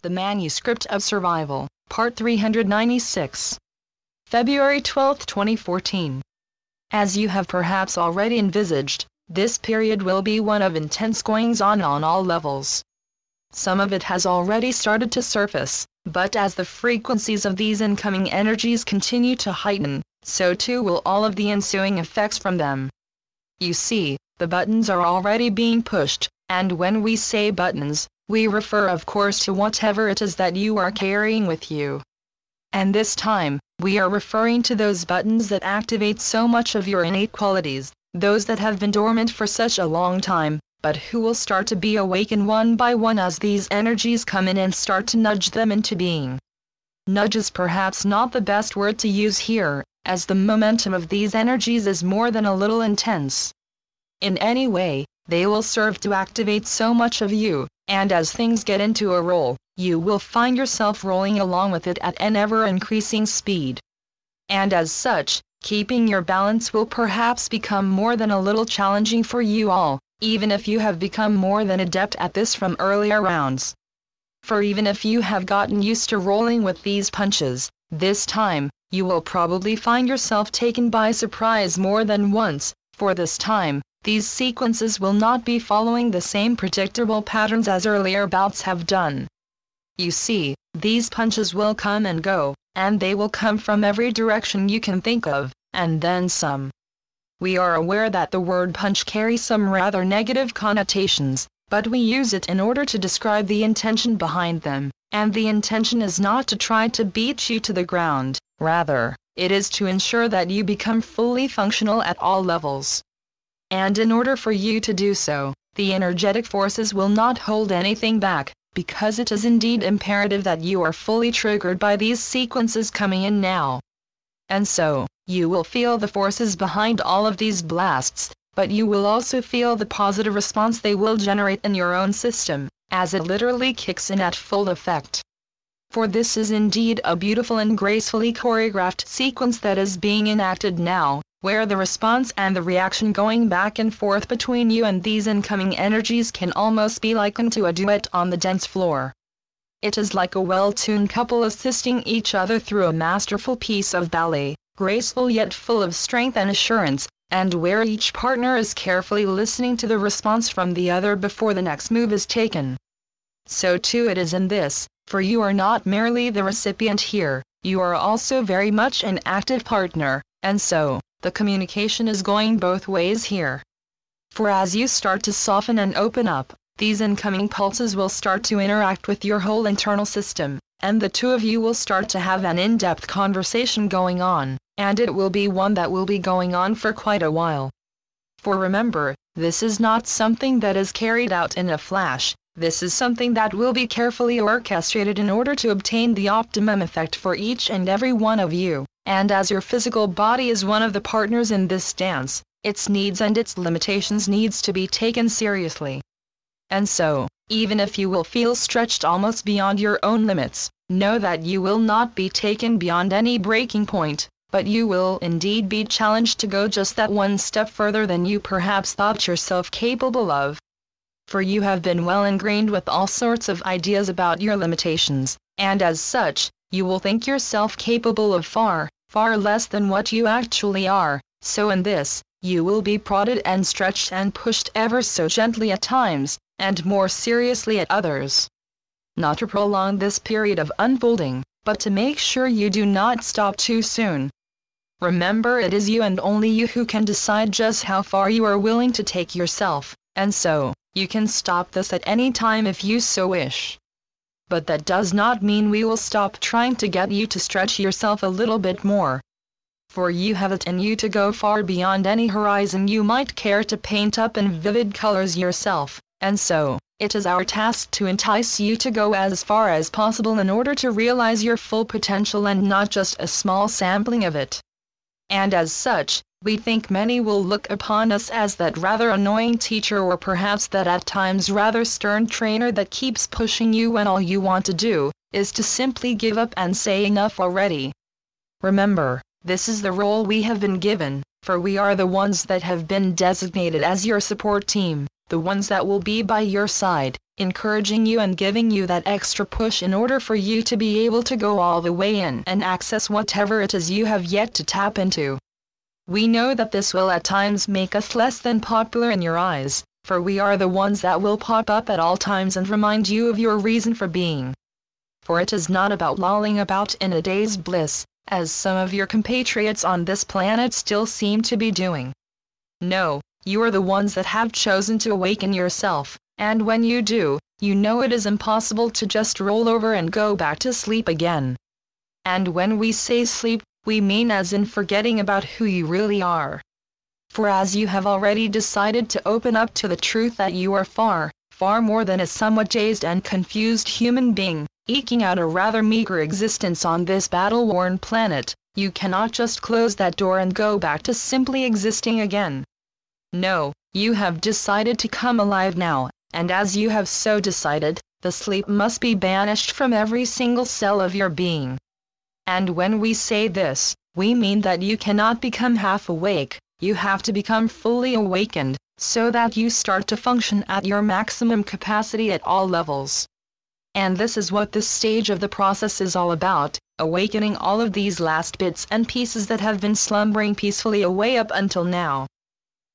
The Manuscript of Survival, Part 396. February 12, 2014. As you have perhaps already envisaged, this period will be one of intense goings-on all levels. Some of it has already started to surface, but as the frequencies of these incoming energies continue to heighten, so too will all of the ensuing effects from them. You see, the buttons are already being pushed, and when we say buttons, we refer of course to whatever it is that you are carrying with you. And this time, we are referring to those buttons that activate so much of your innate qualities, those that have been dormant for such a long time, but who will start to be awakened one by one as these energies come in and start to nudge them into being. Nudge is perhaps not the best word to use here, as the momentum of these energies is more than a little intense. In any way, they will serve to activate so much of you, and as things get into a roll, you will find yourself rolling along with it at an ever-increasing speed. And as such, keeping your balance will perhaps become more than a little challenging for you all, even if you have become more than adept at this from earlier rounds. For even if you have gotten used to rolling with these punches, this time, you will probably find yourself taken by surprise more than once, for this time, these sequences will not be following the same predictable patterns as earlier bouts have done. You see, these punches will come and go, and they will come from every direction you can think of, and then some. We are aware that the word punch carries some rather negative connotations, but we use it in order to describe the intention behind them, and the intention is not to try to beat you to the ground, rather, it is to ensure that you become fully functional at all levels. And in order for you to do so, the energetic forces will not hold anything back, because it is indeed imperative that you are fully triggered by these sequences coming in now. And so, you will feel the forces behind all of these blasts, but you will also feel the positive response they will generate in your own system, as it literally kicks in at full effect. For this is indeed a beautiful and gracefully choreographed sequence that is being enacted now, where the response and the reaction going back and forth between you and these incoming energies can almost be likened to a duet on the dance floor. It is like a well-tuned couple assisting each other through a masterful piece of ballet, graceful yet full of strength and assurance, and where each partner is carefully listening to the response from the other before the next move is taken. So too it is in this, for you are not merely the recipient here, you are also very much an active partner, and so, the communication is going both ways here. For as you start to soften and open up, these incoming pulses will start to interact with your whole internal system, and the two of you will start to have an in-depth conversation going on, and it will be one that will be going on for quite a while. For remember, this is not something that is carried out in a flash, this is something that will be carefully orchestrated in order to obtain the optimum effect for each and every one of you, and as your physical body is one of the partners in this dance, its needs and its limitations needs to be taken seriously. And so, even if you will feel stretched almost beyond your own limits, know that you will not be taken beyond any breaking point, but you will indeed be challenged to go just that one step further than you perhaps thought yourself capable of. For you have been well ingrained with all sorts of ideas about your limitations, and as such, you will think yourself capable of far, far less than what you actually are, so in this, you will be prodded and stretched and pushed ever so gently at times, and more seriously at others. Not to prolong this period of unfolding, but to make sure you do not stop too soon. Remember, it is you and only you who can decide just how far you are willing to take yourself, and so, you can stop this at any time if you so wish. But that does not mean we will stop trying to get you to stretch yourself a little bit more. For you have it in you to go far beyond any horizon you might care to paint up in vivid colors yourself, and so, it is our task to entice you to go as far as possible in order to realize your full potential and not just a small sampling of it. And as such, we think many will look upon us as that rather annoying teacher or perhaps that at times rather stern trainer that keeps pushing you when all you want to do is to simply give up and say enough already. Remember, this is the role we have been given, for we are the ones that have been designated as your support team, the ones that will be by your side, encouraging you and giving you that extra push in order for you to be able to go all the way in and access whatever it is you have yet to tap into. We know that this will at times make us less than popular in your eyes, for we are the ones that will pop up at all times and remind you of your reason for being. For it is not about lolling about in a day's bliss, as some of your compatriots on this planet still seem to be doing. No, you are the ones that have chosen to awaken yourself, and when you do, you know it is impossible to just roll over and go back to sleep again. And when we say sleep, we mean as in forgetting about who you really are. For as you have already decided to open up to the truth that you are far, far more than a somewhat dazed and confused human being, eking out a rather meager existence on this battle-worn planet, you cannot just close that door and go back to simply existing again. No, you have decided to come alive now, and as you have so decided, the sleep must be banished from every single cell of your being. And when we say this, we mean that you cannot become half awake, you have to become fully awakened, so that you start to function at your maximum capacity at all levels. And this is what this stage of the process is all about, awakening all of these last bits and pieces that have been slumbering peacefully away up until now.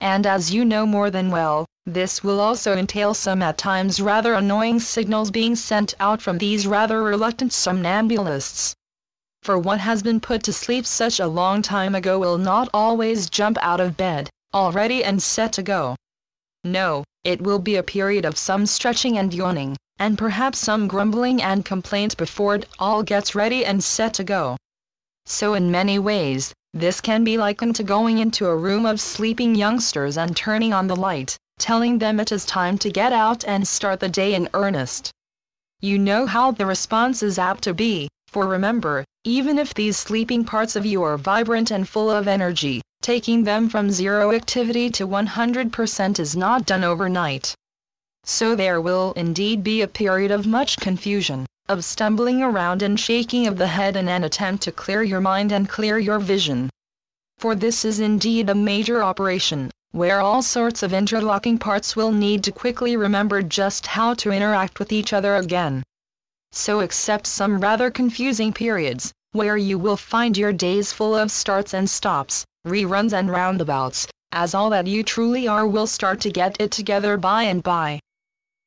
And as you know more than well, this will also entail some at times rather annoying signals being sent out from these rather reluctant somnambulists. For what has been put to sleep such a long time ago will not always jump out of bed, all ready and set to go. No, it will be a period of some stretching and yawning, and perhaps some grumbling and complaints before it all gets ready and set to go. So in many ways, this can be likened to going into a room of sleeping youngsters and turning on the light, telling them it is time to get out and start the day in earnest. You know how the response is apt to be, for remember, even if these sleeping parts of you are vibrant and full of energy, taking them from zero activity to 100% is not done overnight. So there will indeed be a period of much confusion, of stumbling around and shaking of the head in an attempt to clear your mind and clear your vision. For this is indeed a major operation, where all sorts of interlocking parts will need to quickly remember just how to interact with each other again. So accept some rather confusing periods, where you will find your days full of starts and stops, reruns and roundabouts, as all that you truly are will start to get it together by and by.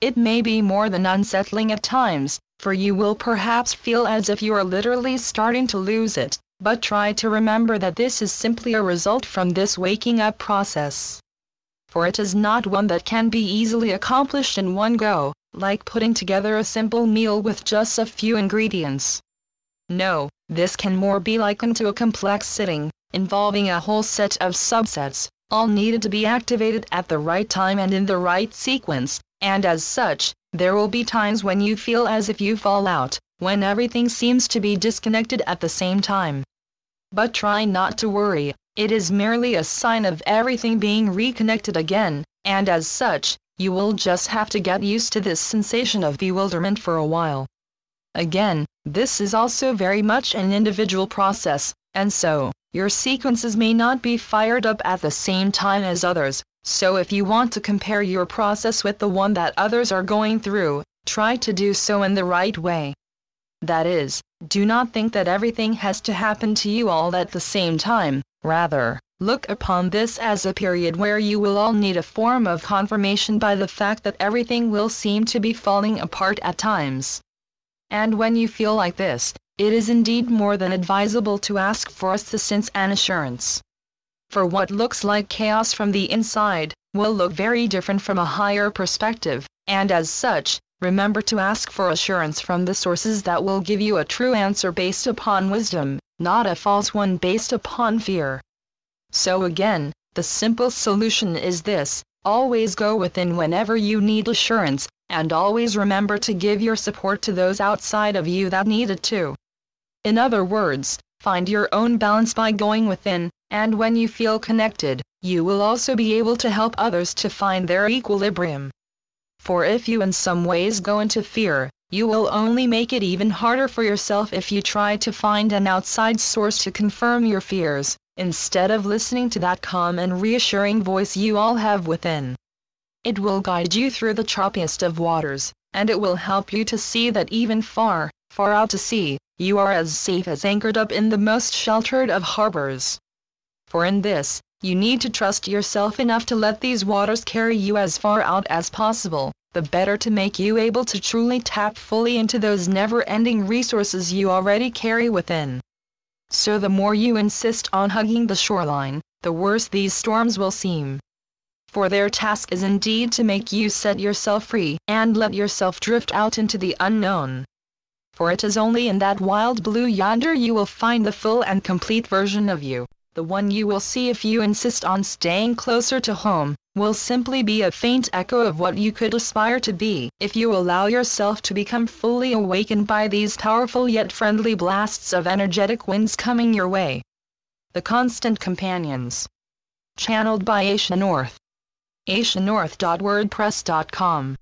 It may be more than unsettling at times, for you will perhaps feel as if you are literally starting to lose it, but try to remember that this is simply a result from this waking up process. For it is not one that can be easily accomplished in one go, like putting together a simple meal with just a few ingredients. No, this can more be likened to a complex sitting, involving a whole set of subsets, all needed to be activated at the right time and in the right sequence, and as such, there will be times when you feel as if you fall out, when everything seems to be disconnected at the same time. But try not to worry, it is merely a sign of everything being reconnected again, and as such, you will just have to get used to this sensation of bewilderment for a while. Again, this is also very much an individual process, and so, your sequences may not be fired up at the same time as others, so if you want to compare your process with the one that others are going through, try to do so in the right way. That is, do not think that everything has to happen to you all at the same time, rather, look upon this as a period where you will all need a form of confirmation by the fact that everything will seem to be falling apart at times. And when you feel like this, it is indeed more than advisable to ask for assistance and assurance. For what looks like chaos from the inside, will look very different from a higher perspective, and as such, remember to ask for assurance from the sources that will give you a true answer based upon wisdom, not a false one based upon fear. So again, the simple solution is this: always go within whenever you need assurance, and always remember to give your support to those outside of you that need it too. In other words, find your own balance by going within, and when you feel connected, you will also be able to help others to find their equilibrium. For if you in some ways go into fear, you will only make it even harder for yourself if you try to find an outside source to confirm your fears, instead of listening to that calm and reassuring voice you all have within. It will guide you through the choppiest of waters, and it will help you to see that even far, far out to sea, you are as safe as anchored up in the most sheltered of harbors. For in this, you need to trust yourself enough to let these waters carry you as far out as possible, the better to make you able to truly tap fully into those never-ending resources you already carry within. So the more you insist on hugging the shoreline, the worse these storms will seem. For their task is indeed to make you set yourself free and let yourself drift out into the unknown. For it is only in that wild blue yonder you will find the full and complete version of you. The one you will see if you insist on staying closer to home, will simply be a faint echo of what you could aspire to be, if you allow yourself to become fully awakened by these powerful yet friendly blasts of energetic winds coming your way. The Constant Companions. Channeled by Asia North. asianorth.wordpress.com